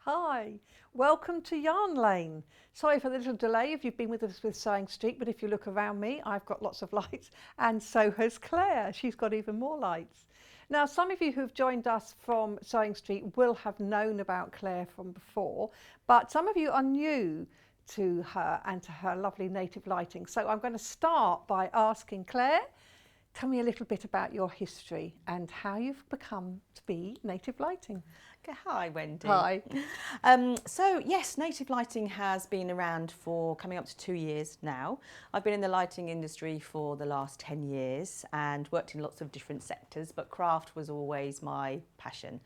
Hi, welcome to Yarn Lane. Sorry for the little delay if you've been with us with Sewing Street, but if you look around me, I've got lots of lights, and so has Claire. She's got even more lights. Now, some of you who've joined us from Sewing Street will have known about Claire from before, but some of you are new to her and to her lovely native lighting. So I'm going to start by asking Claire, tell me a little bit about your history and how you've become to be native lighting. Okay, hi Wendy. Hi. So yes, native lighting has been around for coming up to 2 years now. I've been in the lighting industry for the last 10 years and worked in lots of different sectors, but craft was always my passion.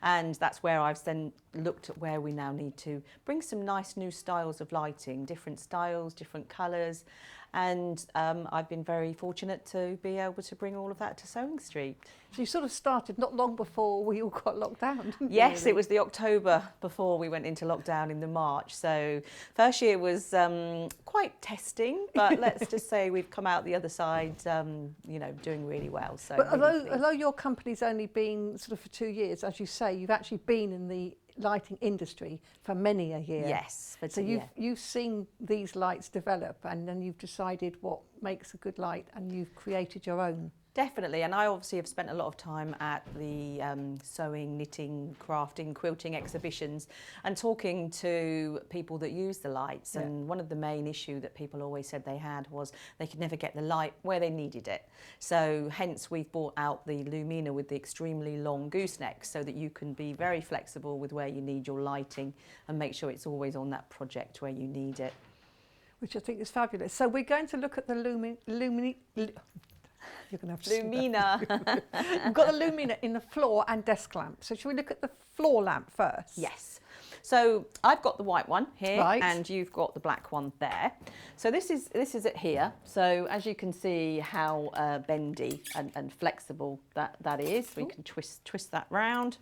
And that's where I've then looked at where we now need to bring some nice new styles of lighting, different styles, different colours. And I've been very fortunate to be able to bring all of that to Sewing Street. So you sort of started not long before we all got locked down, didn't you? Yes, really? it was the October before we went into lockdown in the March. So first year was quite testing, but let's just say we've come out the other side, doing really well. So, But really although your company's only been sort of for 2 years, as you say, you've actually been in the lighting industry for many a year. Yes. So you've seen these lights develop, and then you've decided what makes a good light, and you've created your own. Definitely, and I obviously have spent a lot of time at the sewing, knitting, crafting, quilting exhibitions and talking to people that use the lights. Yeah. And one of the main issues that people always said they had was they could never get the light where they needed it. So hence we've brought out the Lumina with the extremely long gooseneck so that you can be very flexible with where you need your lighting and make sure it's always on that project where you need it. Which I think is fabulous. So we're going to look at the You're going to have to Lumina. You've got the Lumina in the floor and desk lamp. So should we look at the floor lamp first? Yes. So I've got the white one here, Right. and you've got the black one there. So this is it here. So as you can see how bendy and flexible that is. We can twist that round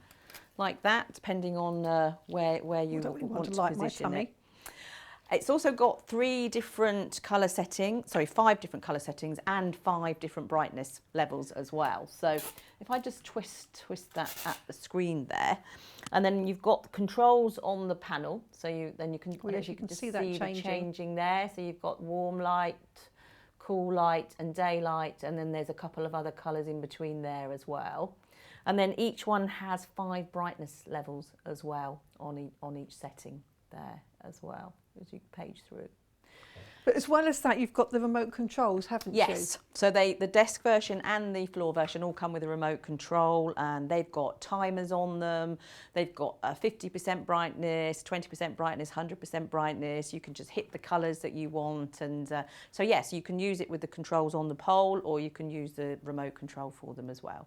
like that, depending on where you want to light my position tummy. it. It's also got 5 different colour settings and 5 different brightness levels as well. So if I just twist that at the screen there, and then you've got the controls on the panel. So you can just see that the changing there. So you've got warm light, cool light and daylight, and then there's a couple of other colours in between there as well. And then each one has 5 brightness levels as well on each setting there as well, as you page through. But as well as that, you've got the remote controls, haven't you? Yes. So the desk version and the floor version all come with a remote control, and they've got timers on them. They've got 50% brightness, 20% brightness, 100% brightness. You can just hit the colours that you want. And so, yes, you can use it with the controls on the pole, or you can use the remote control for them as well.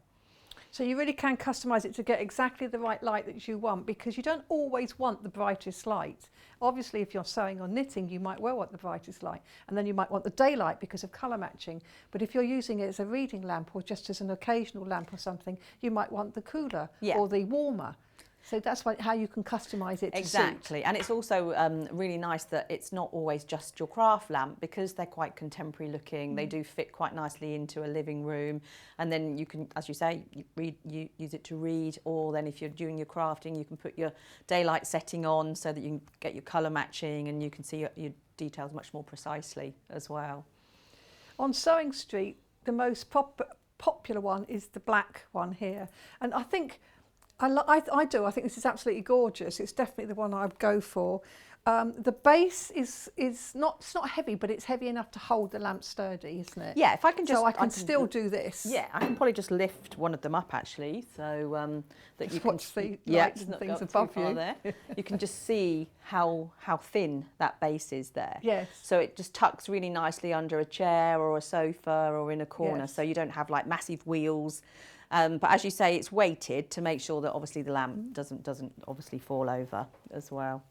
So you really can customise it to get exactly the right light that you want, because you don't always want the brightest light. Obviously, if you're sewing or knitting, you might well want the brightest light, and then you might want the daylight because of colour matching. But if you're using it as a reading lamp or just as an occasional lamp or something, you might want the cooler or the warmer. So that's how you can customise it to Exactly. suit. And it's also really nice that it's not always just your craft lamp, because they're quite contemporary looking. They do fit quite nicely into a living room. And then you can, as you say, you use it to read, or then if you're doing your crafting, you can put your daylight setting on so that you can get your colour matching and you can see your details much more precisely as well. On Sewing Street, the most popular one is the black one here. And I think I think this is absolutely gorgeous. It's definitely the one I'd go for. The base is not heavy, but it's heavy enough to hold the lamp sturdy, isn't it? Yeah, if I can just... So I can still do this. Yeah, I can probably just lift one of them up actually, so that Just you can watch the yeah, lights and not things go above too far you. there. You can just see how thin that base is there. Yes. So it just tucks really nicely under a chair or a sofa or in a corner, Yes. so you don't have like massive wheels. But as you say, it's weighted to make sure that obviously the lamp doesn't obviously fall over as well.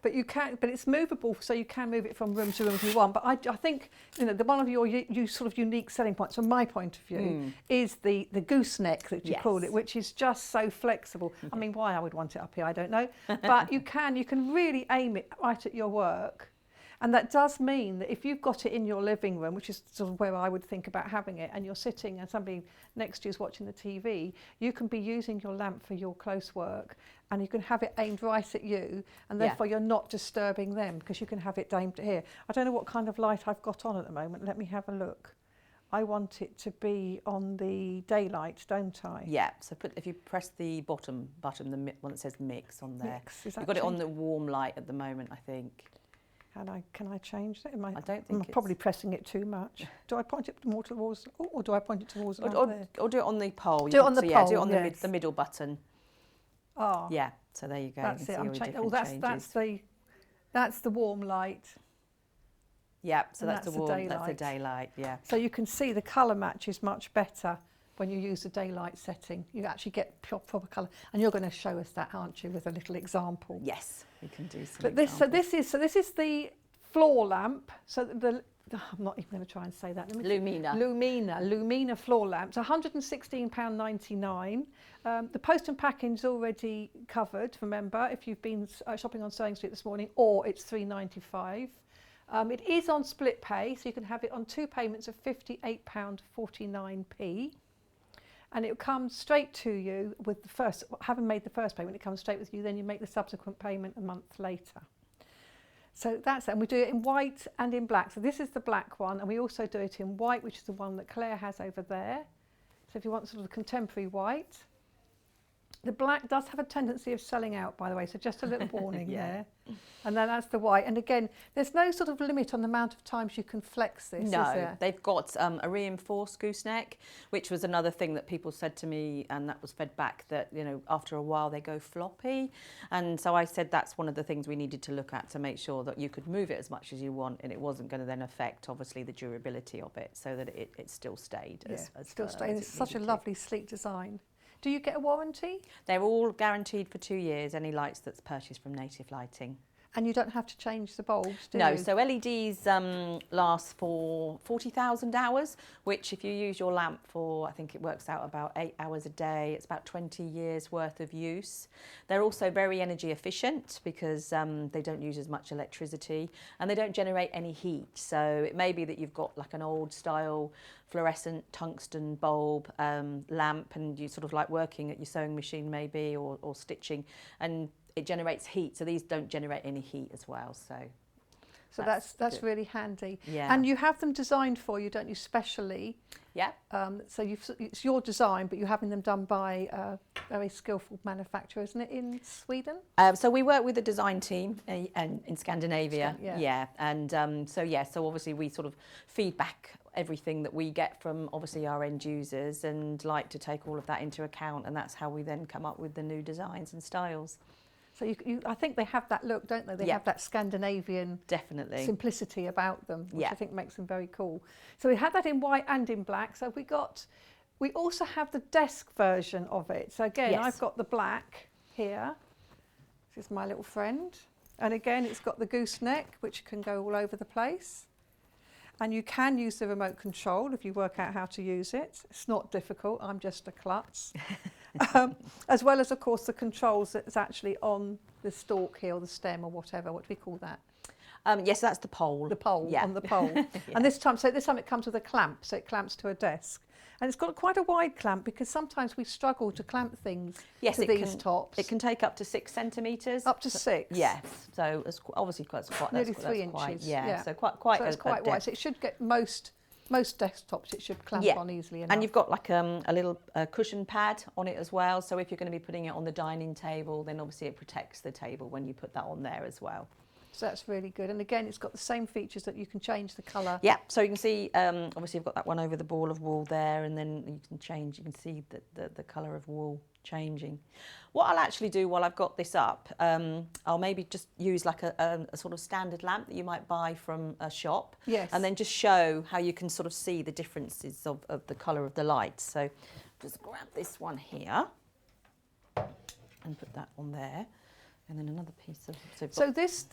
But it's movable, so you can move it from room to room if you want. But I think one of your sort of unique selling points, from my point of view, is the gooseneck that you call it, which is just so flexible. I mean, why I would want it up here, I don't know. But you can really aim it right at your work. And that does mean that if you've got it in your living room, which is sort of where I would think about having it, and you're sitting and somebody next to you is watching the TV, you can be using your lamp for your close work, and you can have it aimed right at you, and therefore you're not disturbing them because you can have it aimed here. I don't know what kind of light I've got on at the moment. Let me have a look. I want it to be on the daylight, don't I? Yeah, so if you press the bottom button, the one that says mix on there. Mix, is that You've got it on the warm light at the moment, I think. Can I change that? I don't think I'm probably pressing it too much. Do I point it more towards, or do I point it towards there? Or do it on the pole. Do it on the pole, Yeah, do it on yes. the middle button. Oh, Yeah, so there you go. that's you it. can see all your different changes. That's the warm light. Yeah, so and that's the warm. That's the daylight. Yeah. So you can see the colour match is much better when you use the daylight setting. You actually get proper colour, and you're going to show us that, aren't you, with a little example? Yes, we can do some. But this is the floor lamp. So I'm not even going to try and say that. Lumina floor lamps, £116.99. The post and packing's already covered, remember, if you've been shopping on Sewing Street this morning, or it's £3.95. It is on split pay, so you can have it on 2 payments of £58.49p. And it comes straight to you with the first, having made the first payment, it comes straight with you, then you make the subsequent payment a month later. So that's it, and we do it in white and in black. So this is the black one, and we also do it in white, which is the one that Claire has over there. So if you want sort of the contemporary white. The black does have a tendency of selling out, by the way, so just a little warning there. And then that's the white. And again, there's no sort of limit on the amount of times you can flex this, is there? They've got a reinforced gooseneck, which was another thing that people said to me, and that was fed back, that, you know, after a while they go floppy. And so I said that's one of the things we needed to look at to make sure that you could move it as much as you want, and it wasn't going to then affect, obviously, the durability of it, so that it still stayed. Still stayed. It's such a lovely, sleek design. Do you get a warranty? They're all guaranteed for 2 years, any lights that's purchased from Native Lighting. And you don't have to change the bulbs, do you? No, so LEDs last for 40,000 hours, which if you use your lamp for, I think it works out about 8 hours a day, it's about 20 years worth of use. They're also very energy efficient because they don't use as much electricity, and they don't generate any heat. So it may be that you've got like an old style fluorescent tungsten bulb lamp, and you sort of like working at your sewing machine maybe, or stitching, and it generates heat. So these don't generate any heat as well. So that's really handy. Yeah. And you have them designed for you, don't you, specially? Yeah. So it's your design, but you're having them done by a very skillful manufacturer, isn't it, in Sweden? So we work with a design team in Scandinavia. And so obviously we sort of feed back everything that we get from obviously our end users, and like to take all of that into account, and that's how we then come up with the new designs and styles. So I think they have that look, don't they? They have that Scandinavian simplicity about them, which I think makes them very cool. So we had that in white and in black. So we also have the desk version of it. So again, I've got the black here. This is my little friend. And again, it's got the gooseneck, which can go all over the place. And you can use the remote control if you work out how to use it. It's not difficult, I'm just a klutz. As well as, of course, the controls that's actually on the stalk here, or the stem, or whatever. What do we call that? Yes, that's the pole. The pole, on the pole. And this time it comes with a clamp, so it clamps to a desk. And it's got quite a wide clamp, because sometimes we struggle to clamp things to these tops. It can take up to 6 centimetres. Up to 6? Yes. So it's obviously quite nearly 3 inches. So quite it's quite wide. So it should get most desktops, it should clamp on easily enough. And you've got like a little cushion pad on it as well. So if you're going to be putting it on the dining table, then obviously it protects the table when you put that on there as well. So that's really good. And again, it's got the same features that you can change the colour. Yeah, so you can see, obviously you've got that one over the ball of wool there, and then you can see the colour of wool changing. What I'll actually do while I've got this up, I'll maybe just use like a sort of standard lamp that you might buy from a shop. Yes. And then just show how you can sort of see the differences of the colour of the light. So just grab this one here and put that on there. And then another piece of... So this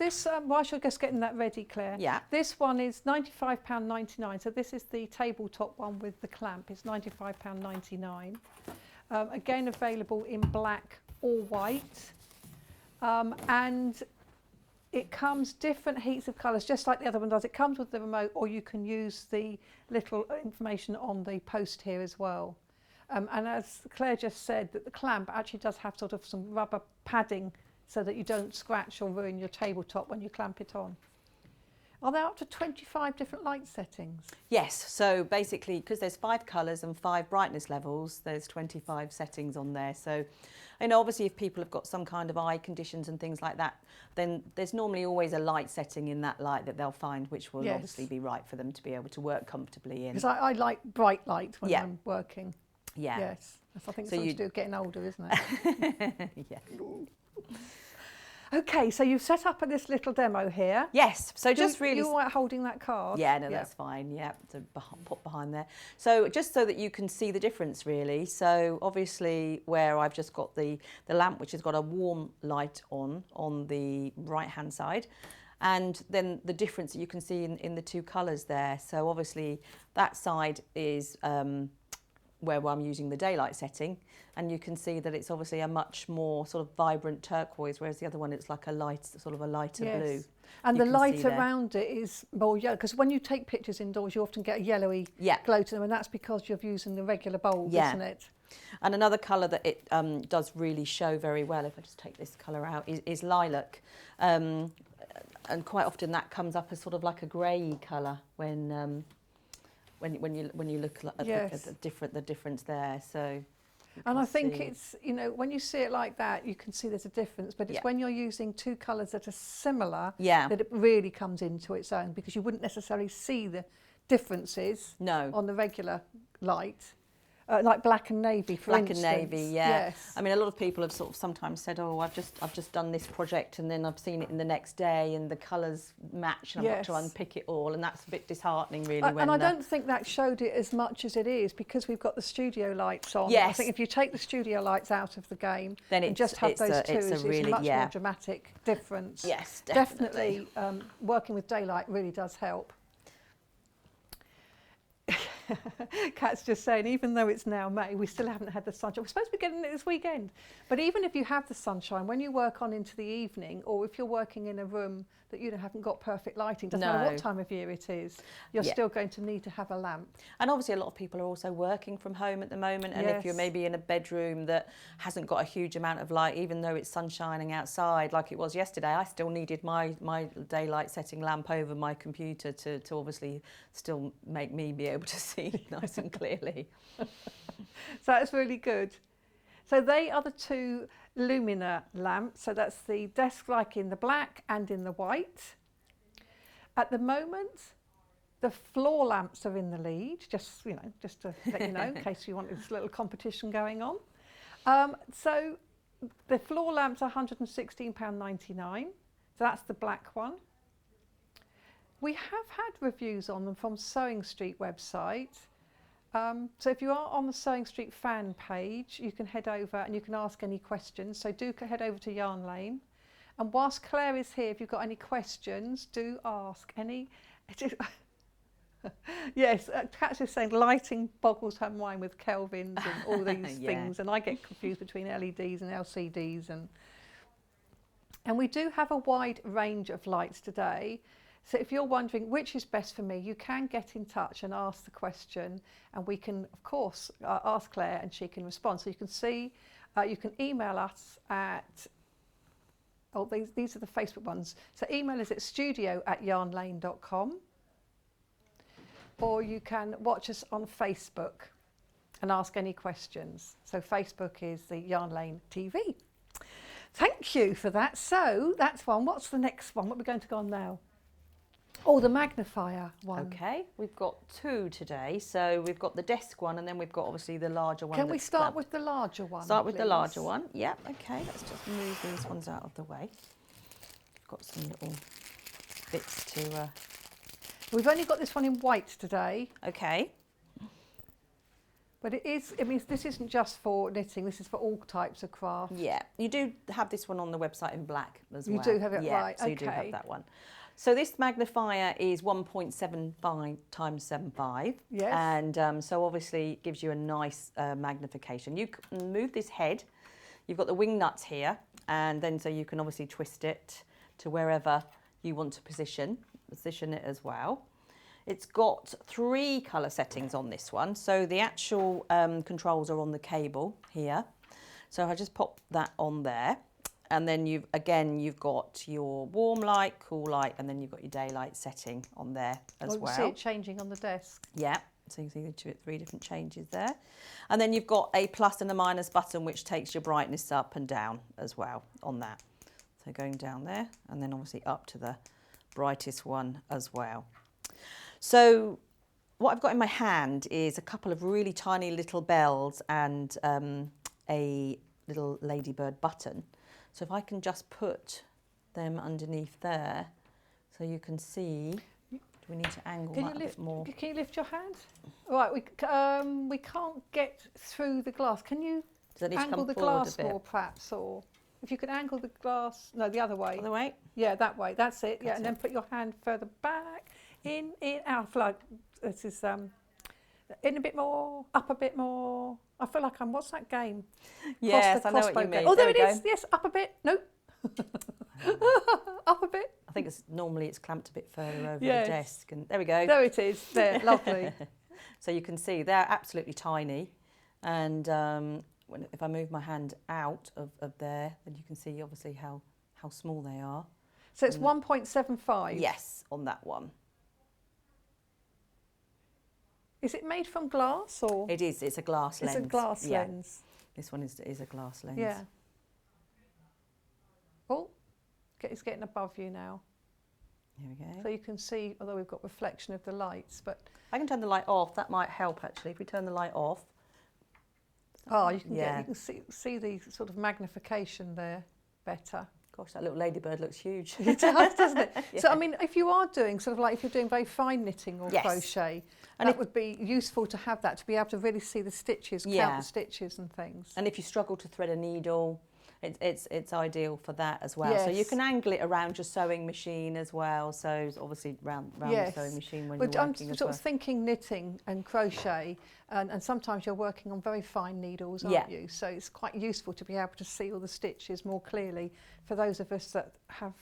whilst you're just getting that ready, Claire, this one is £95.99. So this is the tabletop one with the clamp. It's £95.99. Again, available in black or white. And it comes different heats of colours, just like the other one does. It comes with the remote, or you can use the little information on the post here as well. And as Claire just said, that the clamp actually does have sort of some rubber padding so that you don't scratch or ruin your tabletop when you clamp it on. Are there up to 25 different light settings? Yes, so basically, because there's 5 colours and 5 brightness levels, there's 25 settings on there. So, you know, obviously if people have got some kind of eye conditions and things like that, then there's normally always a light setting in that light that they'll find which will obviously be right for them to be able to work comfortably in. Because I like bright light when I'm working. Yeah. Yes. I think So it's something to do with getting older, isn't it? Yeah. Okay, so you've set up this little demo here. Yes, so just really... You were holding that card? Yeah, no, that's fine, yeah, to put behind there. So just so that you can see the difference really, so obviously where I've just got the lamp which has got a warm light on the right-hand side, and then the difference that you can see in the 2 colours there. So obviously that side is where I'm using the daylight setting, and you can see that it's obviously a much more sort of vibrant turquoise, whereas the other one it's like a light, sort of a lighter blue. And the light around it is more yellow, because when you take pictures indoors you often get a yellowy glow to them, and that's because you're using the regular bulb, isn't it? And another colour that it does really show very well, if I just take this colour out, is lilac. And quite often that comes up as sort of like a grey colour when you look at the difference there. So, and I think it's, you know, when you see it like that, you can see there's a difference. But it's when you're using 2 colours that are similar that it really comes into its own, because you wouldn't necessarily see the differances on the regular light. Like black and navy, for instance. Black and navy, Yes. I mean, a lot of people have sort of sometimes said, "Oh, I've just done this project, and then I've seen it in the next day, and the colours match, and I've got to unpick it all," and that's a bit disheartening, really. And I don't think that showed it as much as it is, because we've got the studio lights on. Yes. I think if you take the studio lights out of the game then and just have those 2, it's really, a much more dramatic difference. Yes, definitely. Working with daylight really does help. Kat's just saying, even though it's now May, we still haven't had the sunshine. We're supposed to be getting it this weekend. But even if you have the sunshine, when you work on into the evening, or if you're working in a room that you haven't got perfect lighting, doesn't matter what time of year it is, you're still going to need to have a lamp. And obviously a lot of people are also working from home at the moment, and if you're maybe in a bedroom that hasn't got a huge amount of light, even though it's sun shining outside like it was yesterday, I still needed my daylight setting lamp over my computer to obviously still make me be able to see nice and clearly. So that's really good. So they are the 2 Lumina lamps. So that's the desk light in the black and in the white. At the moment, the floor lamps are in the lead, just to let you know, in case you want this little competition going on. So the floor lamps are £116.99. So that's the black one. We have had reviews on them from Sewing Street website. So if you are on the Sewing Street fan page, you can head over and you can ask any questions. So do head over to Yarn Lane. And whilst Claire is here, if you've got any questions, do ask any. Yes, Kat's just saying lighting boggles her mind with Kelvins and all these things. And I get confused between LEDs and LCDs. And we do have a wide range of lights today. So if you're wondering which is best for me, you can get in touch and ask the question, and we can, of course, ask Claire and she can respond. So you can see, you can email us at, these are the Facebook ones. So email us at studio@yarnlane.com, or you can watch us on Facebook and ask any questions. So Facebook is the Yarn Lane TV. Thank you for that. So that's one. What's the next one? What are we going to go on now? Oh, the magnifier one. Okay, we've got 2 today. So we've got the desk one, and then we've got obviously the larger one. Can we start with the larger one? Start with the larger one. Yeah, okay, let's just move these ones out of the way. We've got some little bits to... We've only got this one in white today. Okay. But it is, I mean, this isn't just for knitting, this is for all types of craft. Yeah, you do have this one on the website in black as well. You do have it, right, so you do have that one. So this magnifier is 1.75 times 7.5. Yes. And so obviously it gives you a nice magnification. You can move this head. You've got the wing nuts here, and then so you can obviously twist it to wherever you want to position it as well. It's got 3 colour settings on this one. So the actual controls are on the cable here. So I just pop that on there. And then you've got your warm light, cool light, and then you've got your daylight setting on there as well. You see it changing on the desk. Yeah, so you can see the 3 different changes there. And then you've got a plus and a minus button, which takes your brightness up and down as well on that. So going down there, and then obviously up to the brightest one as well. So what I've got in my hand is a couple of really tiny little bells and a little ladybird button. So if I can just put them underneath there, so you can see. Do we need to angle that a bit more? Can you lift your hand? All right, we can't get through the glass. Can you angle the glass more, perhaps, or if you could angle the glass? No, the other way. Other way? Yeah, that way. That's it. Yeah, and then put your hand further back, in, out. I feel like this is in a bit more, up a bit more. I feel like what's that game? Yes, I know what you mean. Oh, there it is. Yes, up a bit. Nope. Up a bit. I think normally it's clamped a bit further over the desk. And there we go. There it is. There, lovely. So you can see they're absolutely tiny. And if I move my hand out of there, then you can see obviously how small they are. So it's 1.75? Yes, on that one. Is it made from glass or? It is. It's a glass lens. It's a glass lens. This one is a glass lens. Yeah. Oh, it's getting above you now. Here we go. So you can see, although we've got reflection of the lights, but I can turn the light off. That might help actually. If we turn the light off. Oh, you can see the sort of magnification there better. Gosh, that little ladybird looks huge. It does, doesn't it? Yeah. So, I mean, if you are doing sort of like, if you're doing very fine knitting or crochet, and it would be useful to have that, to be able to really see the stitches, count the stitches and things. And if you struggle to thread a needle, it's ideal for that as well. Yes. So you can angle it around your sewing machine as well. So obviously round the sewing machine when you're working I'm sort of thinking knitting and crochet, and sometimes you're working on very fine needles, aren't you? So it's quite useful to be able to see all the stitches more clearly for those of us that have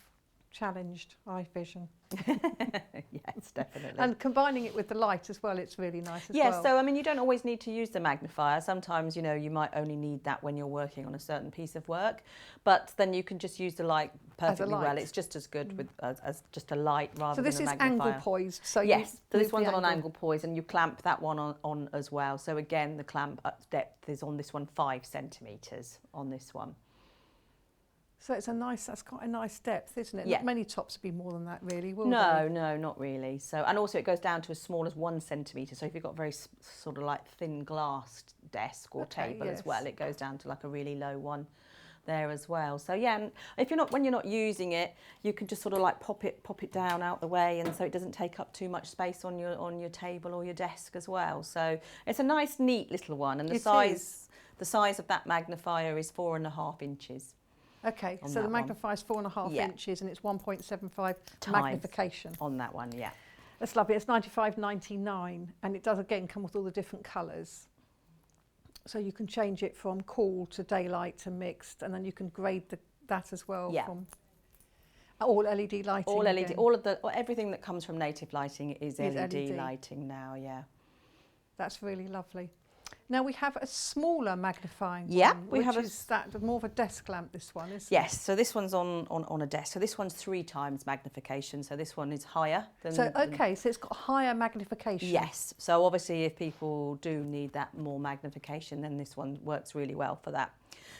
challenged eye vision. Yes, definitely. And combining it with the light as well, it's really nice as well. Yes, so I mean, you don't always need to use the magnifier. Sometimes, you know, you might only need that when you're working on a certain piece of work, but then you can just use the light perfectly well. It's just as good with as just a light rather than a magnifier. So this is angle poised. So yes, so this one's on an angle poise, and you clamp that one on as well. So again, the clamp depth is on this one 5 centimetres on this one. So that's quite a nice depth, isn't it? Yeah. Not many tops would be more than that, really, will they? No, not really. So, and also it goes down to as small as 1 centimetre. So if you've got a very sort of like thin glassed desk or table as well, it goes down to like a really low one there as well. So yeah, and if when you're not using it, you can just sort of like pop it down out the way, and so it doesn't take up too much space on your table or your desk as well. So it's a nice, neat little one, and the size of that magnifier is 4.5 inches. Okay, so the magnifier is 4.5 inches, and it's 1.75 magnification on that one. Yeah, that's lovely. It's $95.99, and it does again come with all the different colours. So you can change it from cool to daylight to mixed, and then you can grade that as well. Yeah. From all LED lighting. All LED. Everything that comes from Native Lighting is LED lighting now. Yeah, that's really lovely. Now we have a smaller magnifying one, which is more of a desk lamp, this one, isn't it? Yes, so this one's on a desk. So this one's 3 times magnification, so this one is higher than... So it's got higher magnification. Yes, so obviously if people do need that more magnification, then this one works really well for that.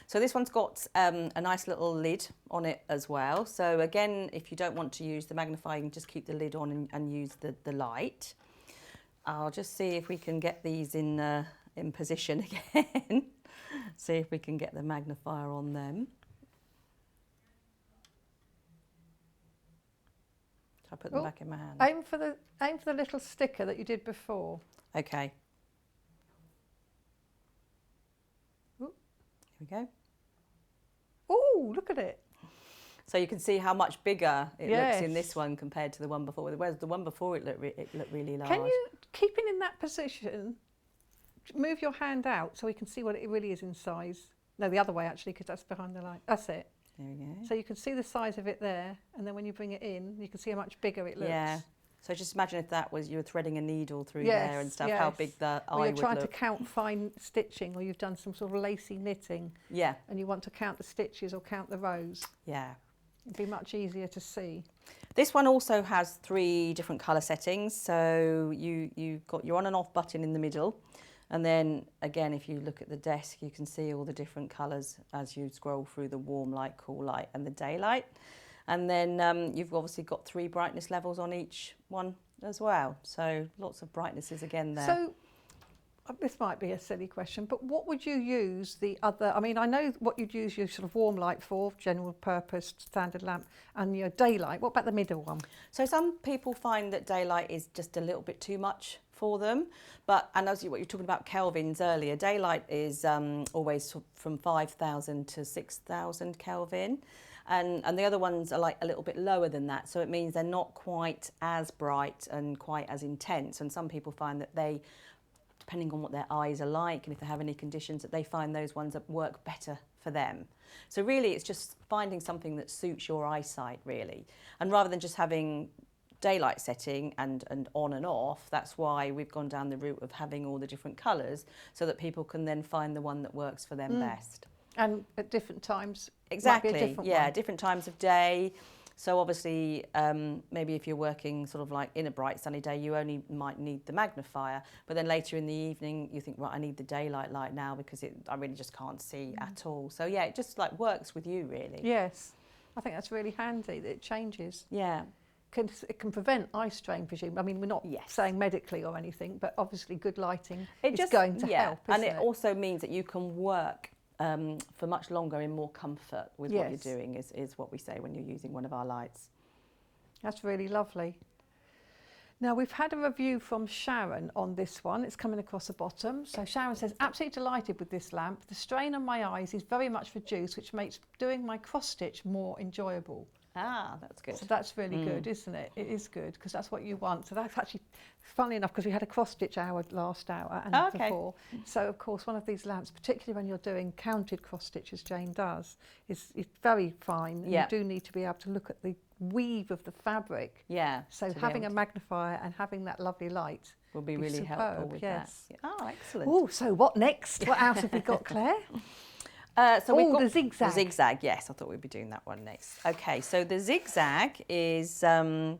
So this one's got a nice little lid on it as well. So again, if you don't want to use the magnifier, you can just keep the lid on and use the light. I'll just see if we can get these in position again. See if we can get the magnifier on them. Shall I put them back in my hand? Aim for the little sticker that you did before. Okay. Ooh. Here we go. Oh, look at it. So you can see how much bigger it looks in this one compared to the one before. Whereas the one before it looked really large. Can you, keeping in that position, move your hand out so we can see what it really is in size? No, the other way actually, because that's behind the light. That's it. There we go. So you can see the size of it there, and then when you bring it in, you can see how much bigger it looks. Yeah. So just imagine if that was you were threading a needle through Yes, there and stuff, yes. how big the eye Or you're would trying look. to count fine stitching, or you've done some sort of lacy knitting, Yeah, and you want to count the stitches or count the rows. yeah. It'd be much easier to see. This one also has 3 different colour settings. So you've got your on and off button in the middle. And then again, if you look at the desk, you can see all the different colours as you scroll through the warm light, cool light and the daylight. And then you've obviously got 3 brightness levels on each one as well. So lots of brightnesses again there. So this might be a silly question, but what would you use the other, I mean, I know what you'd use your sort of warm light for, general purpose, standard lamp, and your daylight. What about the middle one? So some people find that daylight is just a little bit too much for them, and as what you're talking about Kelvins earlier, daylight is always from 5,000 to 6,000 Kelvin, and the other ones are like a little bit lower than that, so it means they're not quite as bright and quite as intense, and some people find that they, depending on what their eyes are like and if they have any conditions, that they find those ones that work better for them. So really it's just finding something that suits your eyesight really, and rather than just having daylight setting and on and off, that's why we've gone down the route of having all the different colours so that people can then find the one that works for them best. And at different times, Exactly, might be a different yeah, one. different times of day. So obviously, maybe if you're working sort of like in a bright sunny day, you only might need the magnifier, but then later in the evening, you think, right, I need the daylight light now because I really just can't see at all. So yeah, it just like works with you really. Yes, I think that's really handy that it changes. Yeah. It can prevent eye strain, presumably. I mean, we're not saying medically or anything, but obviously good lighting is going to help, and isn't it also means that you can work for much longer in more comfort with what you're doing, is what we say when you're using one of our lights. That's really lovely. Now, we've had a review from Sharon on this one. It's coming across the bottom. So Sharon says, absolutely delighted with this lamp. The strain on my eyes is very much reduced, which makes doing my cross stitch more enjoyable. Ah, that's good. So that's really good, isn't it? It is good because that's what you want. So that's actually, funnily enough, because we had a cross stitch hour last hour and before. So of course, one of these lamps, particularly when you're doing counted cross stitches, Jane does, is very fine. And you do need to be able to look at the weave of the fabric. Yeah. So having a magnifier and having that lovely light will be really helpful with that. Oh, excellent. Oh, so what next? What else have we got, Claire? So we've got the zigzag. The zigzag, yes, I thought we'd be doing that one next. Okay, so the zigzag is a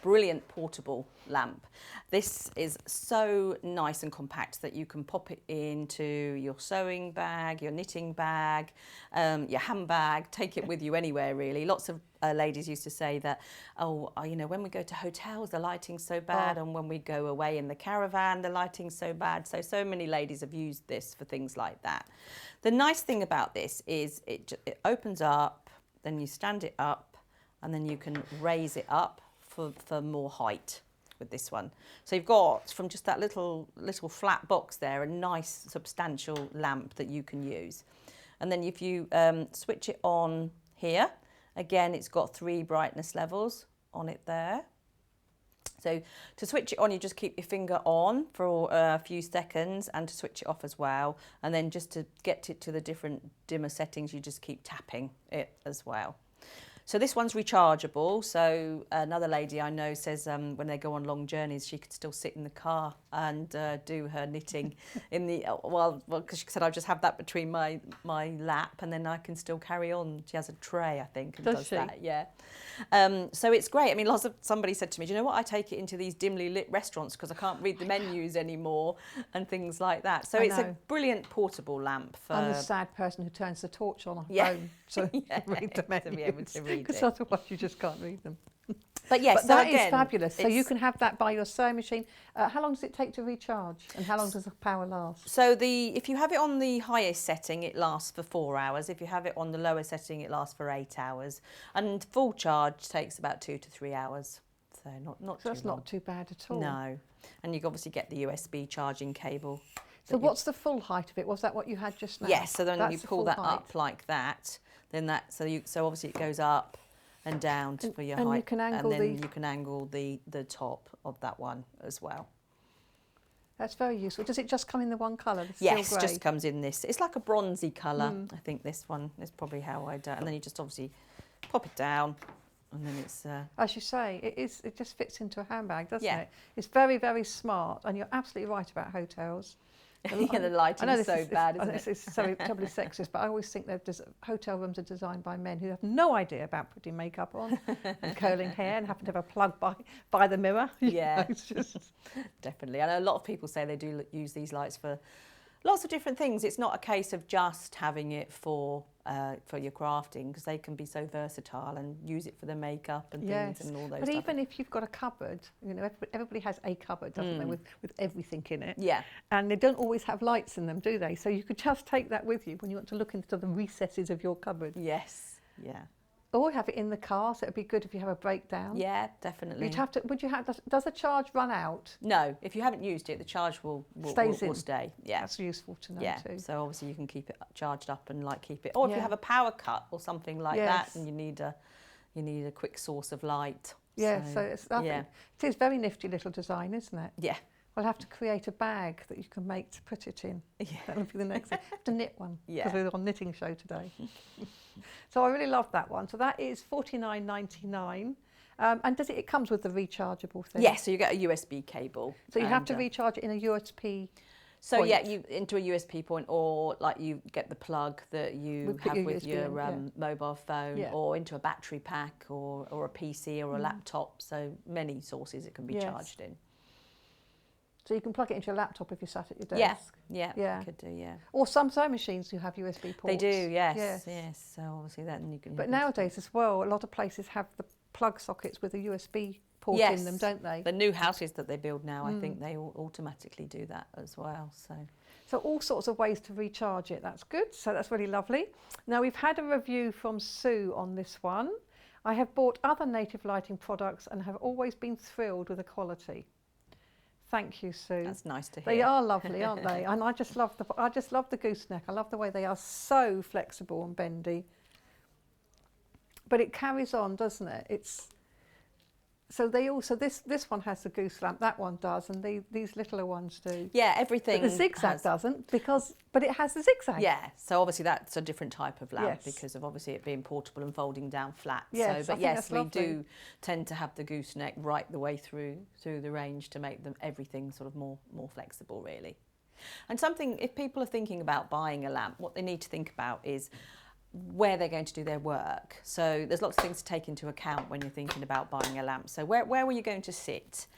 brilliant portable lamp. This is so nice and compact that you can pop it into your sewing bag, your knitting bag, your handbag, take it with you anywhere really. Lots of ladies used to say that, you know, when we go to hotels, the lighting's so bad, and when we go away in the caravan, the lighting's so bad. So many ladies have used this for things like that. The nice thing about this is it opens up, then you stand it up, and then you can raise it up for more height with this one. So you've got, from just that little flat box there, a nice substantial lamp that you can use. And then if you switch it on here, again, it's got 3 brightness levels on it there. So to switch it on, you just keep your finger on for a few seconds, and to switch it off as well. And then just to get it to the different dimmer settings, you just keep tapping it as well. So this one's rechargeable. So another lady I know says when they go on long journeys, she could still sit in the car and do her knitting in the, well, because she said, I'll just have that between my lap and then I can still carry on. She has a tray, I think, and does that, yeah. So it's great. I mean, somebody said to me, do you know what, I take it into these dimly lit restaurants because I can't read the menus anymore and things like that. So it's a brilliant portable lamp. I'm the sad person who turns the torch on her phone to read the menus. To be able to read because it. Otherwise you just can't read them. But yes, but that is fabulous. So you can have that by your sewing machine. How long does it take to recharge, and how long does the power last? So if you have it on the highest setting, it lasts for 4 hours. If you have it on the lower setting, it lasts for 8 hours. And full charge takes about 2 to 3 hours. So not so that's too long. Not too bad at all. No, and you obviously get the USB charging cable. So what's the full height of it? Was that what you had just now? Yes. So then you pull that height. up like that. Then so obviously it goes up and down for your and height, you can angle and then you can angle the top of that one as well. That's very useful. Does it just come in the one colour? Yes, grey? just comes in this. It's like a bronzy colour. I think this one is probably how I'd... and then you just obviously pop it down, and then it's... As you say, it just fits into a handbag, doesn't Yeah. it? It's very, very smart, and you're absolutely right about hotels. Yeah, the lighting is so bad, isn't it? This is so terribly sexist, but I always think that hotel rooms are designed by men who have no idea about putting makeup on and curling hair and happen to have a plug by the mirror. Yeah, It's just... definitely. I know a lot of people say they do use these lights for lots of different things. It's not a case of just having it for your crafting, because they can be so versatile, and use it for the makeup and things and all those. But even if you've got a cupboard, you know, everybody has a cupboard, doesn't they, with everything in it. Yeah. And they don't always have lights in them, do they? So you could just take that with you when you want to look into the recesses of your cupboard. Yes. Yeah. Or have it in the car, so it'd be good if you have a breakdown. Yeah, definitely. Does the charge run out? No, if you haven't used it, the charge will stay. Yeah. That's useful to know too. So obviously you can keep it charged up and keep it. Or if you have a power cut or something like that, and you need a quick source of light. Yeah, so it's it is very nifty little design, isn't it? Yeah. We'll have to create a bag that you can make to put it in. Yeah. That'll be the next thing. Have to knit one, Yeah. because we're on knitting show today. So I really love that one. So that is $49.99. And it comes with the rechargeable thing? Yes, so you get a USB cable. So you have to recharge it in a USB So point. yeah, you into a USB point, or like you get the plug that you have with your mobile phone, or into a battery pack, or a PC or a laptop. So many sources it can be charged in. So you can plug it into your laptop if you're sat at your desk. Yeah, you could do, yeah. Or some sewing machines who have USB ports. They do, yes. So obviously then you can... But nowadays as well, a lot of places have the plug sockets with a USB port in them, don't they? The new houses that they build now, I think they all automatically do that as well. So all sorts of ways to recharge it. That's good. So that's really lovely. Now we've had a review from Sue on this one. I have bought other native lighting products and have always been thrilled with the quality. Thank you, Sue. That's nice to hear. They are lovely, aren't they? And I just love the gooseneck. I love the way they are so flexible and bendy. But it carries on, doesn't it? So they also this one has the goose lamp, that one does, and these littler ones do. Yeah, everything. But the zigzag doesn't, but it has the zigzag. Yeah, so obviously that's a different type of lamp because of obviously it being portable and folding down flat. Yes, but yes, we do tend to have the gooseneck right the way through the range to make everything sort of more flexible, really. And something, if people are thinking about buying a lamp, what they need to think about is where they're going to do their work. So there's lots of things to take into account when you're thinking about buying a lamp. So where were you going to sit?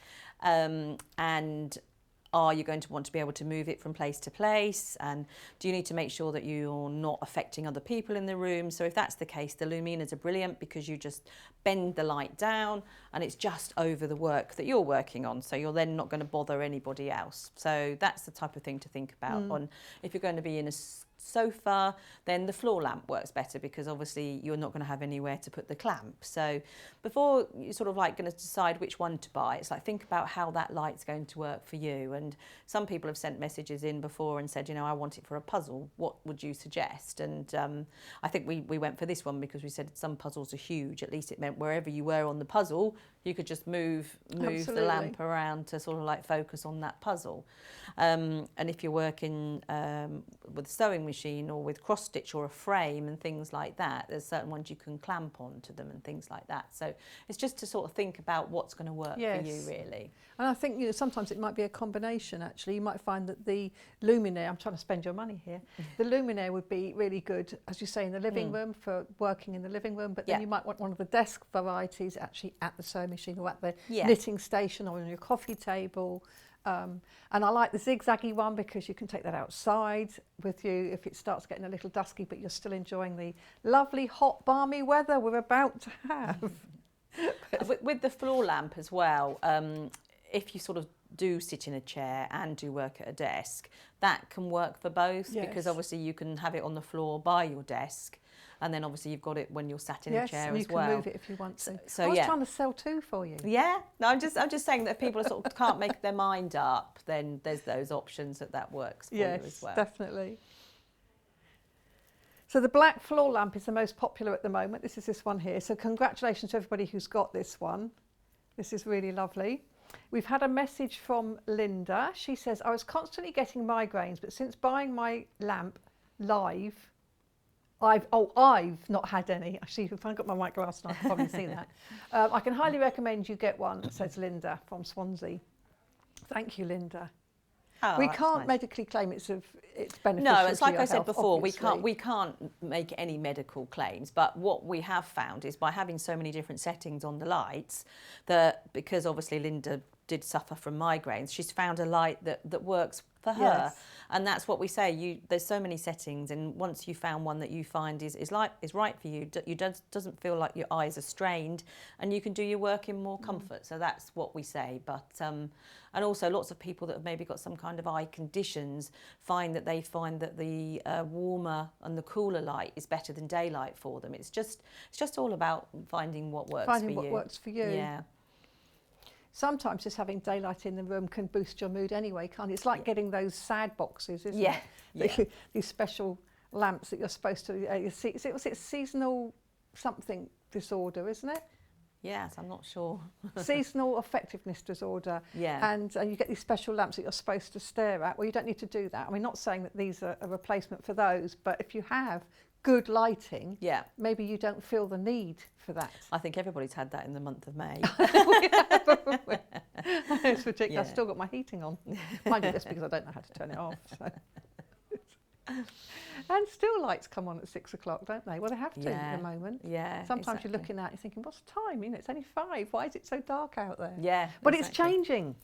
And are you going to want to be able to move it from place to place? And do you need to make sure that you're not affecting other people in the room? So if that's the case, the Luminas are brilliant because you just bend the light down and it's just over the work that you're working on. So you're then not going to bother anybody else. So that's the type of thing to think about. On if you're going to be in a sofa, then the floor lamp works better because obviously you're not going to have anywhere to put the clamp. So before you're sort of like going to decide which one to buy, it's like think about how that light's going to work for you. And some people have sent messages in before and said, you know, I want it for a puzzle. What would you suggest? And I think we went for this one because we said some puzzles are huge. At least it meant wherever you were on the puzzle, you could just move the lamp around to sort of like focus on that puzzle. And if you're working with a sewing machine or with cross stitch or a frame and things like that, there's certain ones you can clamp onto them and things like that. So it's just to sort of think about what's going to work for you, really. And I think, you know, sometimes it might be a combination actually. You might find that the luminaire, I'm trying to spend your money here, the luminaire would be really good, as you say, in the living room for working in the living room, but then you might want one of the desk varieties actually at the sewing machine or at the knitting station or on your coffee table. And I like the zigzaggy one because you can take that outside with you if it starts getting a little dusky, but you're still enjoying the lovely hot balmy weather we're about to have. With the floor lamp as well, if you sort of do sit in a chair and do work at a desk, that can work for both because obviously you can have it on the floor by your desk. And then obviously you've got it when you're sat in a chair as well. You can move it if you want to. So I was trying to sell two for you. Yeah, no, I'm just saying that if people sort of can't make their mind up, then there's those options that works for you as well. Yes, definitely. So the black floor lamp is the most popular at the moment. This is this one here. So congratulations to everybody who's got this one. This is really lovely. We've had a message from Linda. She says, I was constantly getting migraines, but since buying my lamp live, I've not had any. Actually, if I got my white glass on, I can probably see that. I can highly recommend you get one, says Linda from Swansea. Thank you, Linda. Oh, we that's can't nice. medically claim it's beneficial. No, it's to like your I said health, before, obviously. we can't make any medical claims. But what we have found is by having so many different settings on the lights, that because obviously Linda did suffer from migraines, she's found a light that works for her. Yes. And that's what we say. There's so many settings, and once you found one that you find is right for you, doesn't feel like your eyes are strained, and you can do your work in more comfort. So that's what we say. But and also lots of people that have maybe got some kind of eye conditions find that the warmer and the cooler light is better than daylight for them. It's just all about finding what works Finding for what you. works for you. Yeah. Sometimes just having daylight in the room can boost your mood anyway, can't it? It's like getting those sad boxes, isn't Yeah. it? Yeah. These special lamps that you're supposed to you see. Was it seasonal something disorder, isn't it? Yes, I'm not sure. Seasonal effectiveness disorder. Yeah. And you get these special lamps that you're supposed to stare at. Well, you don't need to do that. I mean, not saying that these are a replacement for those, but if you have good lighting, Yeah. maybe you don't feel the need for that. I think everybody's had that in the month of May. It's ridiculous. Yeah. I've still got my heating on. Mind you, that's because I don't know how to turn it off. So. And still lights come on at 6 o'clock, don't they? Well, they have to at the moment. Yeah. Sometimes exactly. you're looking out, you're thinking, what's the time? You know, it's only 5. Why is it so dark out there? Yeah. But exactly. it's changing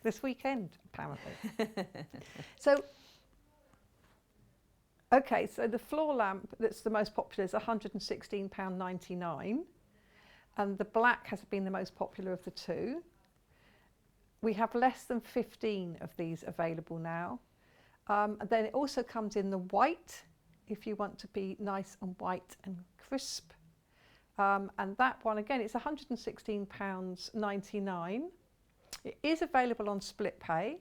this weekend, apparently. So, okay, so the floor lamp that's the most popular is £116.99, and the black has been the most popular of the two. We have less than 15 of these available now. And then it also comes in the white, if you want to be nice and white and crisp. And that one, again, it's £116.99. It is available on split pay,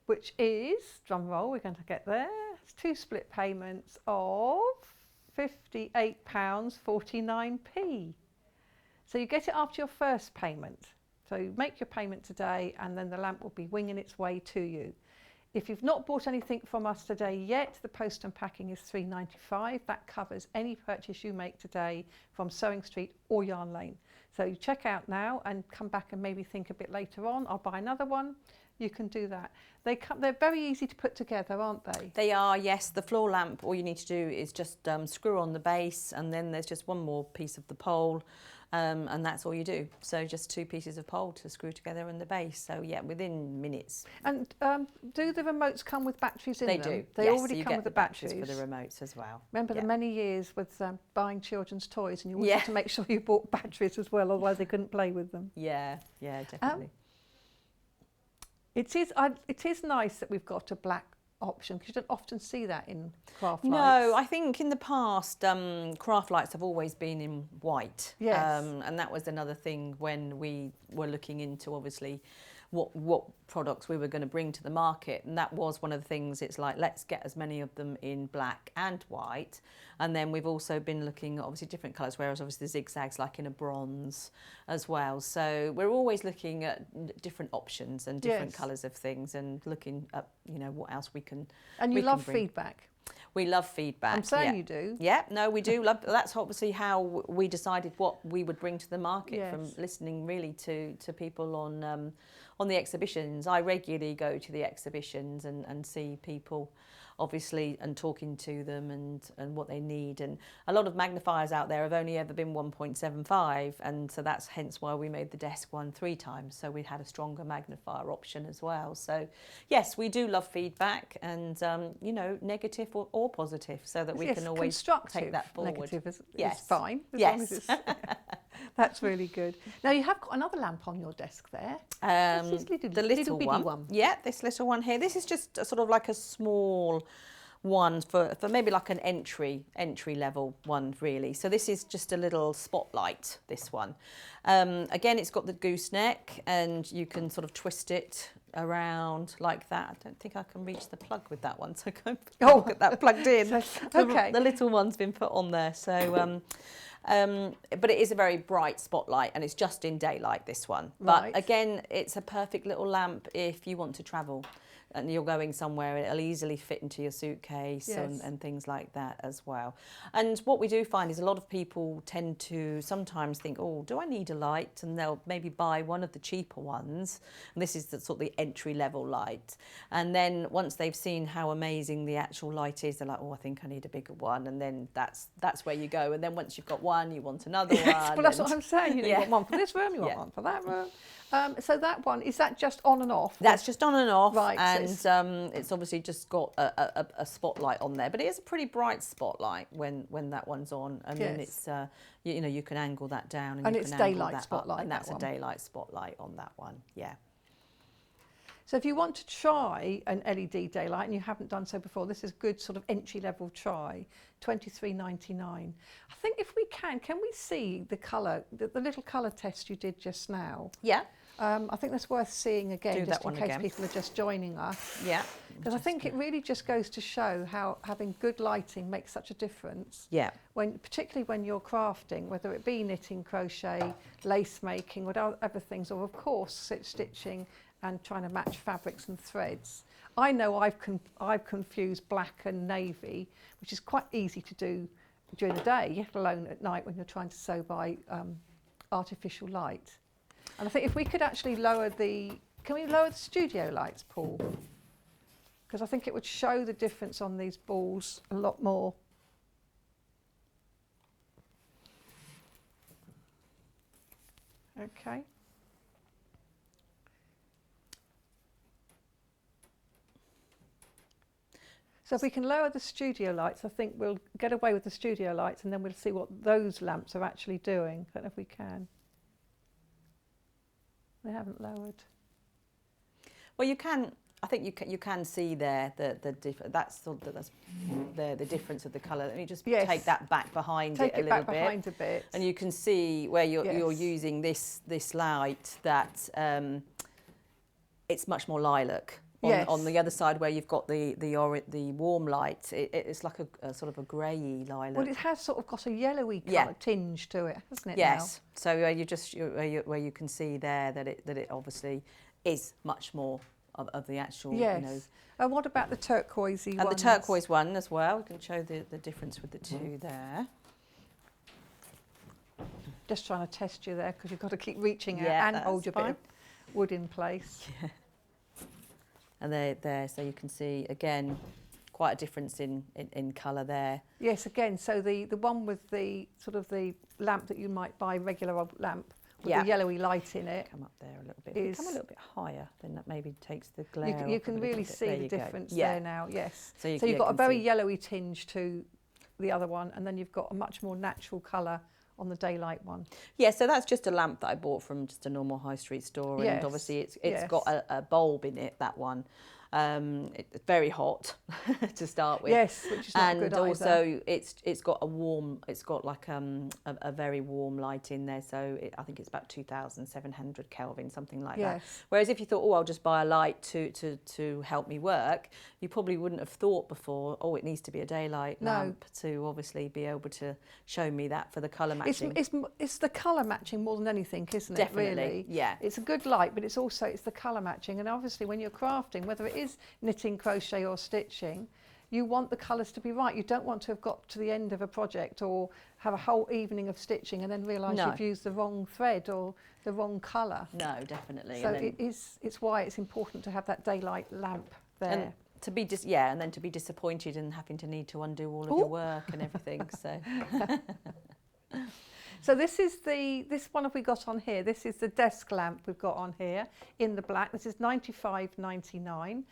which is, drum roll, we're going to get there, it's 2 split payments of £58.49p. So you get it after your first payment. So you make your payment today and then the lamp will be winging its way to you. If you've not bought anything from us today yet, the post and packing is £3.95. That covers any purchase you make today from Sewing Street or Yarn Lane. So you check out now and come back and maybe think a bit later on, I'll buy another one. You can do that. They're very easy to put together, aren't they? They are, yes. The floor lamp, all you need to do is just screw on the base, and then there's just one more piece of the pole, and that's all you do. So just 2 pieces of pole to screw together in the base. So yeah, within minutes. And do the remotes come with batteries in They them? do. They yes, already you come get with the batteries batteries. for the remotes as well. Remember Yeah. the many years with buying children's toys, and you always Yeah. had to make sure you bought batteries as well, otherwise they couldn't play with them. Yeah, yeah, definitely. It is nice that we've got a black option, because you don't often see that in craft lights. No, I think in the past, craft lights have always been in white. Yes. And that was another thing when we were looking into, obviously, what products we were going to bring to the market. And that was one of the things. It's like, let's get as many of them in black and white. And then we've also been looking at, obviously, different colours, whereas obviously the zigzags like in a bronze as well. So we're always looking at different options and different Yes. colours of things, and looking at, what else we can. And you we can love bring. feedback. We love feedback. I'm saying yeah. you do. Yeah, no, we do love. That's obviously how we decided what we would bring to the market from Yes. listening really to people on the exhibitions. I regularly go to the exhibitions and see people, obviously, and talking to them and what they need. And a lot of magnifiers out there have only ever been 1.75, and so that's hence why we made the desk one 3 times, so we had a stronger magnifier option as well. So yes, we do love feedback, and negative or positive, so that we Yes, can always constructive, take that forward. Negative is Yes. fine. As Yes. long as it's, that's really good. Now you have got another lamp on your desk there. This is The little bitty one. Yeah, this little one here. This is just a sort of like a small one for maybe like an entry level one, really. So this is just a little spotlight, this one. Again, it's got the gooseneck, and you can sort of twist it around like that. I don't think I can reach the plug with that one, so go get that plugged in. Okay. The little one's been put on there. So But it is a very bright spotlight, and it's just in daylight, this one. Right. But again, it's a perfect little lamp if you want to travel and you're going somewhere. It'll easily fit into your suitcase, Yes. and things like that as well. And what we do find is a lot of people tend to sometimes think, oh, do I need a light? And they'll maybe buy one of the cheaper ones. And this is the sort of the entry level light. And then once they've seen how amazing the actual light is, they're like, oh, I think I need a bigger one. And then that's where you go. And then once you've got one, you want another one. Well, that's what I'm saying. You know, Yeah. you want one for this room, you want one for that room. So that one, is that just on and off? That's just on and off, Right, and so it's obviously just got a spotlight on there, but it is a pretty bright spotlight when that one's on, and then Yes. it's you know, you can angle that down, And you it's can angle daylight that up, spotlight, and that that's one. a daylight spotlight on that one. Yeah. So if you want to try an LED daylight and you haven't done so before, this is a good sort of entry-level try, $23.99. I think if we can we see the colour, the little colour test you did just now? Yeah. I think that's worth seeing again, Do just that in one case again. people are just joining us. Yeah. Because I think it really just goes to show how having good lighting makes such a difference. Yeah. Particularly when you're crafting, whether it be knitting, crochet, lace making, or other things, or of course stitching and trying to match fabrics and threads. I know I've confused black and navy, which is quite easy to do during the day, let alone at night when you're trying to sew by artificial light. And I think if we could actually can we lower the studio lights, Paul? Because I think it would show the difference on these balls a lot more. Okay. So if we can lower the studio lights, I think we'll get away with the studio lights, and then we'll see what those lamps are actually doing. I don't know if we can. They haven't lowered. Well, you can. I think you can see there the that's the difference of the colour. Let me just take that back behind it a little bit. Behind a bit. And you can see where you're Yes. using this light that it's much more lilac. On the other side where you've got the warm light, it's like a sort of a greyy lilac. Well, it has sort of got a yellowy colour tinge to it, hasn't it? Yes. So where you can see there that it obviously is much more of the actual. Yes. You know. And what about the turquoisey And ones? the turquoise one as well. We can show the difference with the two there. Just trying to test you there because you've got to keep reaching out and that's hold your bit fine. of wood in place. Yeah. And there, so you can see again quite a difference in colour there. Yes, again, so the one with the sort of the lamp that you might buy, regular old lamp with the yellowy light in it. Come up there a little bit. If you come a little bit higher, then that maybe takes the glare. You can really see the difference there now, yes. So you've got a very yellowy tinge to the other one, and then you've got a much more natural colour on the daylight one. Yeah, so that's just a lamp that I bought from just a normal high street store, and obviously it's got a bulb in it, that one. It's very hot to start with. Yes, which is not good either. And also it's got like a very warm light in there, so I think it's about 2,700 Kelvin, something like that. Whereas if you thought, oh, I'll just buy a light to help me work, you probably wouldn't have thought before, oh, it needs to be a daylight lamp to obviously be able to show me that for the colour matching. It's the colour matching more than anything, isn't it? Definitely, really? yeah. It's a good light, but it's the colour matching, and obviously when you're crafting, whether it is knitting, crochet or stitching, you want the colours to be right. You don't want to have got to the end of a project or have a whole evening of stitching and then realise you've used the wrong thread or the wrong colour. No, definitely. So it's why it's important to have that daylight lamp there. And to be and then to be disappointed and having to need to undo all of your work and everything. So So this one have we got on here. This is the desk lamp we've got on here in the black. This is $95.99.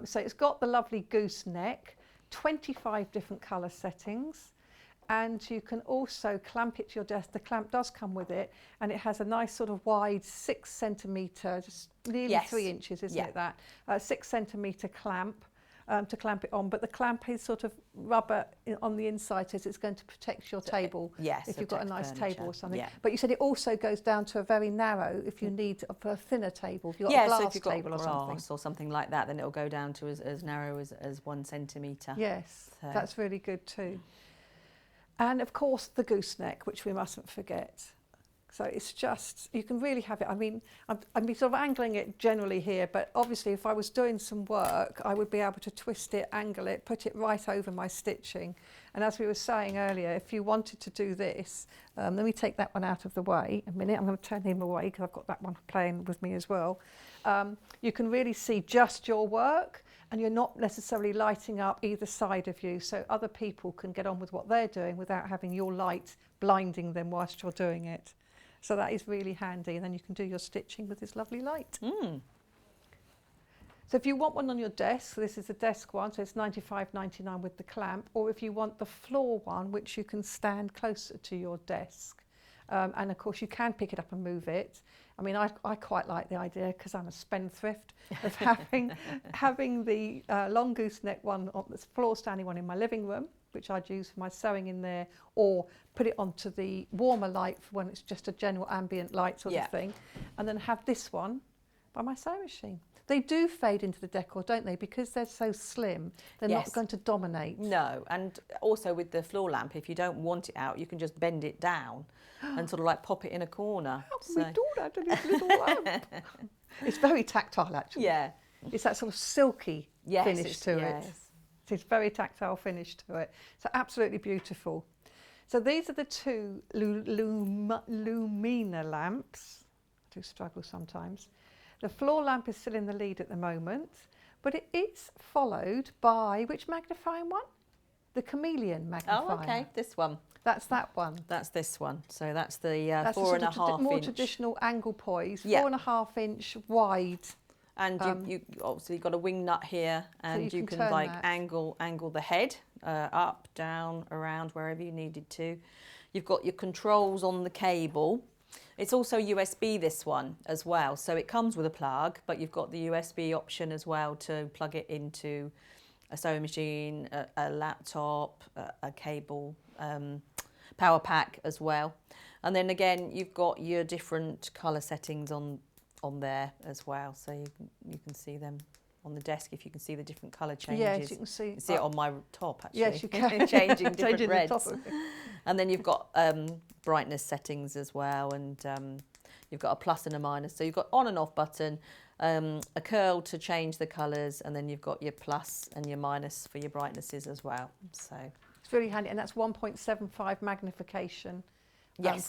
So it's got the lovely gooseneck, 25 different colour settings, and you can also clamp it to your desk. The clamp does come with it, and it has a nice sort of wide 6 centimetre, just nearly 3 inches, isn't it? That 6 centimetre clamp. To clamp it on, but the clamp is sort of rubber on the inside, so it's going to protect your table if you've got a nice table or something. But you said it also goes down to a very narrow if you need a thinner table, if you've got a glass so if you've got table or something like that, then it'll go down to as narrow as 1 centimetre. Yes, that's really good too. And of course the gooseneck, which we mustn't forget. So it's just, you can really have it. I mean, I'm sort of angling it generally here, but obviously if I was doing some work, I would be able to twist it, angle it, put it right over my stitching. And as we were saying earlier, if you wanted to do this, let me take that one out of the way a minute. I'm going to turn him away because I've got that one playing with me as well. You can really see just your work, and you're not necessarily lighting up either side of you, so other people can get on with what they're doing without having your light blinding them whilst you're doing it. So that is really handy, and then you can do your stitching with this lovely light. So if you want one on your desk, this is a desk one, so it's $95.99 with the clamp, or if you want the floor one, which you can stand closer to your desk. And of course you can pick it up and move it. I mean, I quite like the idea, because I'm a spendthrift, of having the long gooseneck one, on this floor standing one in my living room, which I'd use for my sewing in there, or put it onto the warmer light for when it's just a general ambient light sort of thing, and then have this one by my sewing machine. They do fade into the decor, don't they? Because they're so slim, they're not going to dominate. No, and also with the floor lamp, if you don't want it out, you can just bend it down and sort of like pop it in a corner. How can we do that to this little lamp? It's very tactile, actually. Yeah. It's that sort of silky finish to it. It's very tactile finish to it. So absolutely beautiful. So these are the two Lumina lamps. I do struggle sometimes. The floor lamp is still in the lead at the moment, but it is followed by, which magnifying one? The Chameleon magnifier. Oh, okay, this one. That's that one. That's this one. So that's the that's 4.5 inch. More traditional angle poise, 4.5 inch wide. And you obviously got a wing nut here, and so you can like angle the head up, down, around, wherever you needed to. You've got your controls on the cable. It's also USB, this one as well, so it comes with a plug, but you've got the USB option as well to plug it into a sewing machine, a laptop, a cable, power pack as well. And then again, you've got your different colour settings on there as well, so you can see them on the desk, if you can see the different colour changes. Yes, you can see. You can see it on my top, actually. Yes, you can. Changing different reds. The top. And then you've got brightness settings as well, and you've got a plus and a minus. So you've got on and off button, a curl to change the colours, and then you've got your plus and your minus for your brightnesses as well. So it's really handy, and that's 1.75 magnification.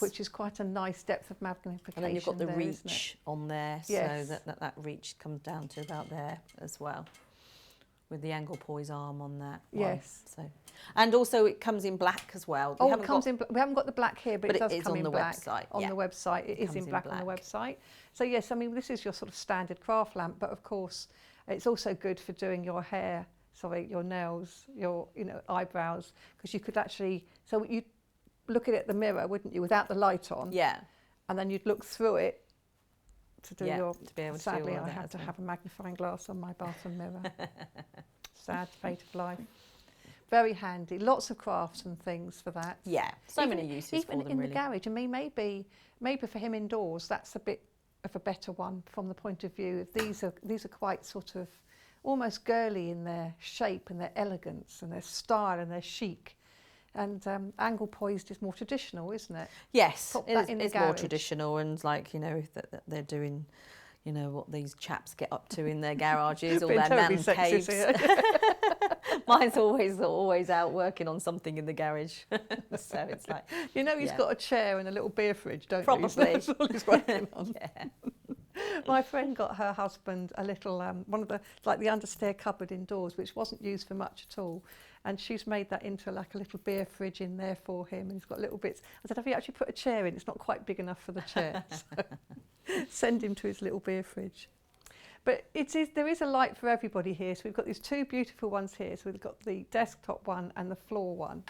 Which is quite a nice depth of magnification. And then you've got the there, reach on there, so that reach comes down to about there as well, with the angle poise arm on that. Yes. So, and also it comes in black as well. Oh, it comes in. We haven't got the black here, but it does come in black website. On the website. It is in black on the website. So yes, I mean this is your sort of standard craft lamp, but of course it's also good for doing your hair, your nails, your eyebrows, because you could actually you look at it at the mirror, wouldn't you, without the light on? Yeah. And then you'd look through it to do to be able sadly, to do all I that have to have a magnifying glass on my bathroom mirror. Sad fate of life. Very handy. Lots of crafts and things for that. Yeah. So many uses for them, even in really. the garage. I mean, maybe for him indoors, that's a bit of a better one from the point of view of these are quite sort of almost girly in their shape and their elegance and their style and their chic. And angle poised is more traditional, isn't it? Yes, it's more traditional, and like that they're doing, what these chaps get up to in their garages, all their man caves. Mine's always out working on something in the garage, so it's like he's got a chair and a little beer fridge, don't Probably. That's all he's working on. My friend got her husband a little one of the the understair cupboard indoors, which wasn't used for much at all. And she's made that into like a little beer fridge in there for him, and he's got little bits. I said, have you actually put a chair in? It's not quite big enough for the chair. So send him to his little beer fridge. But there is a light for everybody here. So we've got these two beautiful ones here. So we've got the desktop one and the floor one,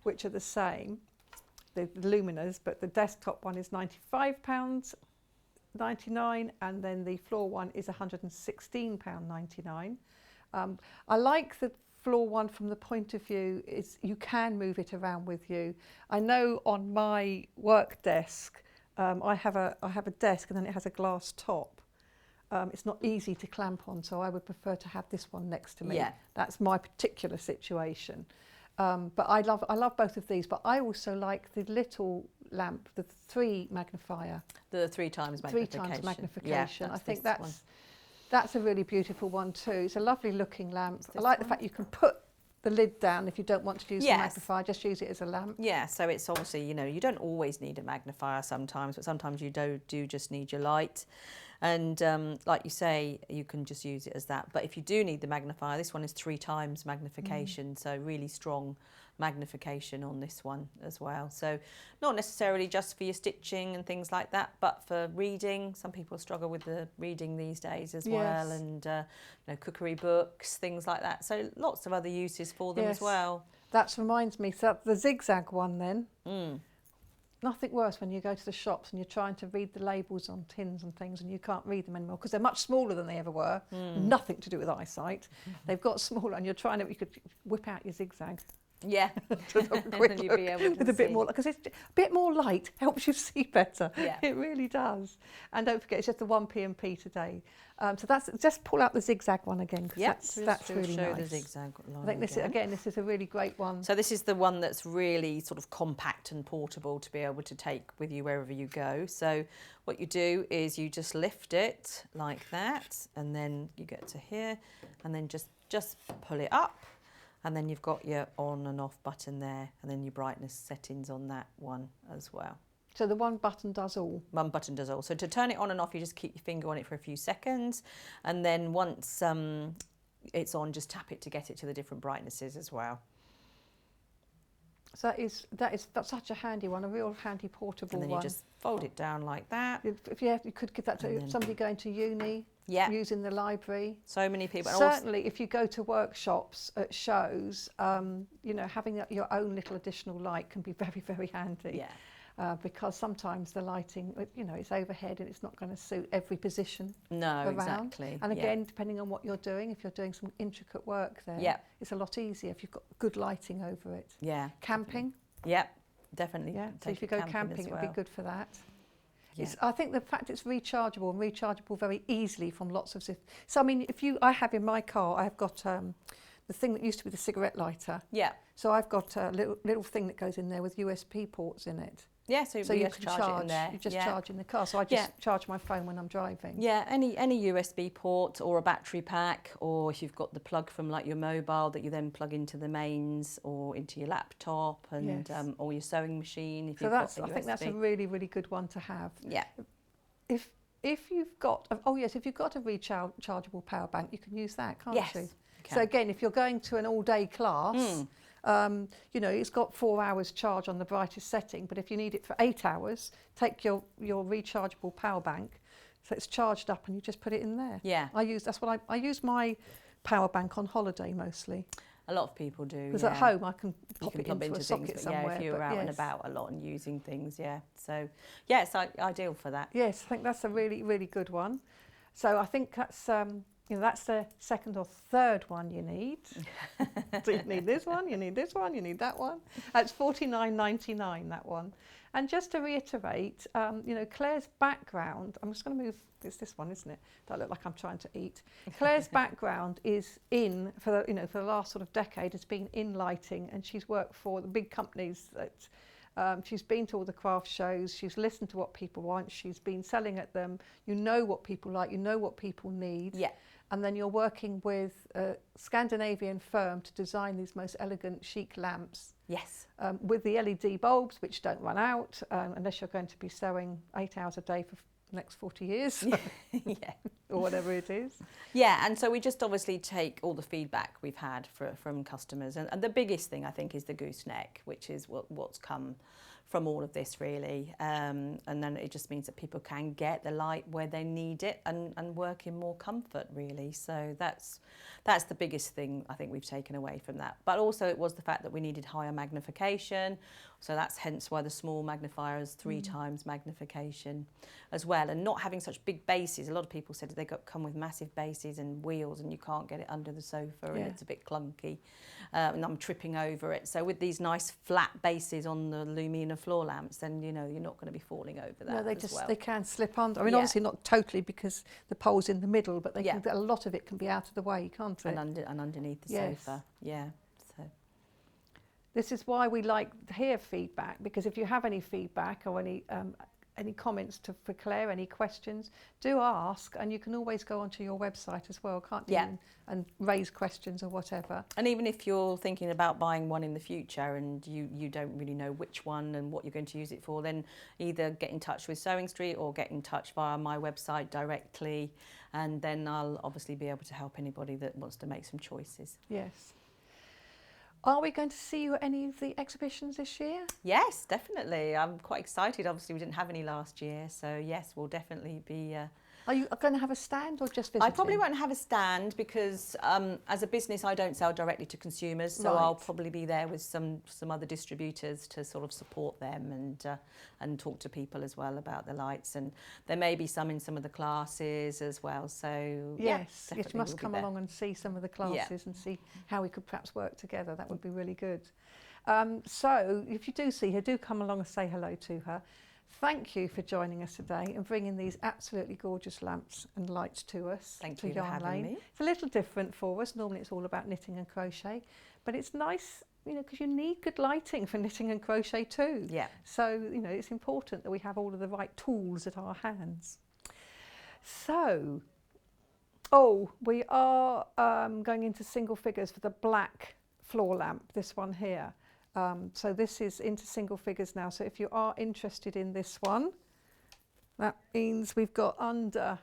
which are the same, the luminous, but the desktop one is £95.99, and then the floor one is £116.99. I like the floor one from the point of view is you can move it around with you. I know on my work desk, I have a desk and then it has a glass top. It's not easy to clamp on, so I would prefer to have this one next to me. Yeah. That's my particular situation. But I love both of these. But I also like the little lamp, the 3 magnifier. The 3 times 3 magnification. times magnification. Yeah, I think this one. that's a really beautiful one too. It's a lovely looking lamp. I this like the one. fact you can put the lid down if you don't want to use the Yes. magnifier, just use it as a lamp. Yeah, so it's obviously, you know, you don't always need a magnifier sometimes, but sometimes you do just need your light. And like you say, you can just use it as that. But if you do need the magnifier, this one is 3 times magnification, so really strong magnification on this one as well. So not necessarily just for your stitching and things like that, but for reading. Some people struggle with the reading these days as well, and you know, cookery books, things like that. So lots of other uses for them as well. That reminds me, so the zigzag one then. Nothing worse when you go to the shops and you're trying to read the labels on tins and things and you can't read them anymore because they're much smaller than they ever were. Nothing to do with eyesight. They've got smaller and you're trying to, you could whip out your zigzag. Yeah, Just have a quick you'd look be able to with a bit see. more, because it's a bit more light helps you see better. Yeah. It really does. And don't forget, it's just the 1p&p today. So that's, just pull out the zigzag one again, because that's really show nice. the zigzag line I think this is, again, this is a really great one. So this is the one that's really sort of compact and portable to be able to take with you wherever you go. So what you do is you just lift it like that, and then you get to here, and then just pull it up. And then you've got your on and off button there, and then your brightness settings on that one as well. So the one button does all? One button does all. So to turn it on and off, you just keep your finger on it for a few seconds, and then once it's on, just tap it to get it to the different brightnesses as well. So that's such a handy one, a real handy portable one. And then you just fold it down like that. If you could give that to somebody going to uni, using the library. So many people. Certainly, if you go to workshops at shows, you know, having your own little additional light can be very, very handy. Yeah. Because sometimes the lighting, you know, it's overhead and it's not going to suit every position. No, around. exactly. And again, depending on what you're doing, if you're doing some intricate work there, it's a lot easier if you've got good lighting over it. Yeah. Camping. Yep, definitely. Yeah. So if you go camping, well. it'd be good for that. Yeah. I think the fact it's rechargeable and rechargeable very easily from lots of. So I mean, I have in my car, I've got the thing that used to be the cigarette lighter. Yeah. So I've got a little thing that goes in there with USB ports in it. Yeah, so you can charge it in there. You just charge in the car. So I just charge my phone when I'm driving. Yeah, any USB port or a battery pack, or if you've got the plug from like your mobile that you then plug into the mains or into your laptop and or your sewing machine. If you've got the USB. I think that's a really, really good one to have. Yeah. If you've got if you've got a rechargeable power bank, you can use that, can't you? So again, if you're going to an all-day class. You know, it's got 4 hours charge on the brightest setting, but if you need it for 8 hours, take your rechargeable power bank, so it's charged up, and you just put it in there. Yeah. I use my power bank on holiday mostly. A lot of people do. Because at home I can pop it into a things, socket somewhere. Yeah, if you're out and about a lot and using things, So yeah, it's ideal for that. Yes, I think that's a really, really good one. So I think that's you know, that's the second or third one you need. So you need this one, you need this one, you need that one. That's $49.99, that one. And just to reiterate, you know, Clare's background, I'm just going to move, it's this one, isn't it? That look like I'm trying to eat. Clare's background is for the last sort of decade, has been in lighting, and she's worked for the big companies that she's been to all the craft shows, she's listened to what people want, she's been selling at them. You know what people like, you know what people need. Yeah. And then you're working with a Scandinavian firm to design these most elegant, chic lamps. Yes. With the LED bulbs, which don't run out unless you're going to be sewing 8 hours a day for the next 40 years. Yeah. Or whatever it is. Yeah, and so we just obviously take all the feedback we've had from customers. And the biggest thing, I think, is the gooseneck, which is what's come from all of this, really. And then it just means that people can get the light where they need it and work in more comfort, really. So that's the biggest thing I think we've taken away from that. But also it was the fact that we needed higher magnification. So that's hence why the small magnifier is 3 times magnification as well. And not having such big bases. A lot of people said they come with massive bases and wheels and you can't get it under the sofa and it's a bit clunky. And I'm tripping over it. So with these nice flat bases on the Lumina floor lamps, then, you know, you're not going to be falling over that. No, they can slip under. I mean, obviously not totally because the pole's in the middle, but they can, a lot of it can be out of the way, can't it? And underneath the sofa, yeah. So. This is why we like to hear feedback, because if you have any feedback or any comments for Claire, any questions, do ask, and you can always go onto your website as well, can't you? Yeah. And raise questions or whatever. And even if you're thinking about buying one in the future and you don't really know which one and what you're going to use it for, then either get in touch with Sewing Street or get in touch via my website directly, and then I'll obviously be able to help anybody that wants to make some choices. Yes. Are we going to see you at any of the exhibitions this year? Yes, definitely. I'm quite excited. Obviously, we didn't have any last year, so yes, we'll definitely be. Are you going to have a stand or just visiting? I probably won't have a stand because as a business I don't sell directly to consumers, so Right. I'll probably be there with some other distributors to sort of support them and talk to people as well about the lights, and there may be some in some of the classes as well. So yes, yeah, you definitely must we'll be come there. along and see some of the classes and see how we could perhaps work together. That would be really good. So if you do see her, do come along and say hello to her. Thank you for joining us today and bringing these absolutely gorgeous lamps and lights to us. Thank to you for Yarn having Lane. me. It's a little different for us. Normally it's all about knitting and crochet, but it's nice, you know, because you need good lighting for knitting and crochet too. Yeah. So, you know, it's important that we have all of the right tools at our hands. So, we are going into single figures for the black floor lamp, this one here. So this is into single figures now. So if you are interested in this one, that means we've got under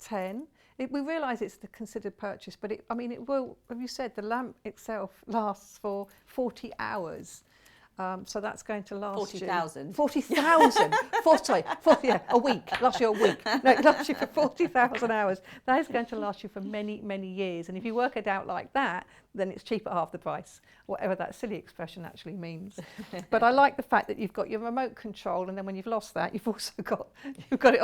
10. We realise it's the considered purchase, but it will, have you said, the lamp itself lasts for 40 hours. So that's going to last 40,000. 40,000. Yeah, a week. Lasts you a week. No, it lasts you for 40,000 hours. That is going to last you for many, many years. And if you work it out like that, then it's cheap at half the price, whatever that silly expression actually means. But I like the fact that you've got your remote control, and then when you've lost that, you've also got it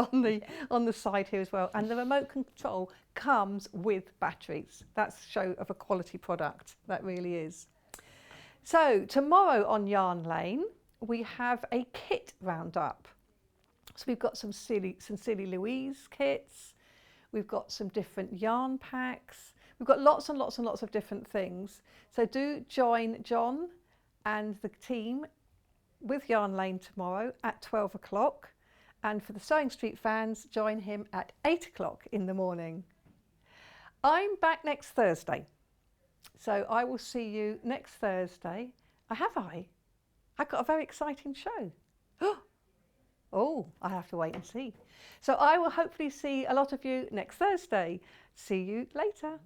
on the side here as well. And the remote control comes with batteries. That's a show of a quality product. That really is. So tomorrow on Yarn Lane, we have a kit roundup. So we've got some silly Louise kits. We've got some different yarn packs. We've got lots and lots and lots of different things. So do join John and the team with Yarn Lane tomorrow at 12 o'clock. And for the Sewing Street fans, join him at 8 o'clock in the morning. I'm back next Thursday. So I will see you next Thursday. I've got a very exciting show. Oh, I have to wait and see. So I will hopefully see a lot of you next Thursday. See you later.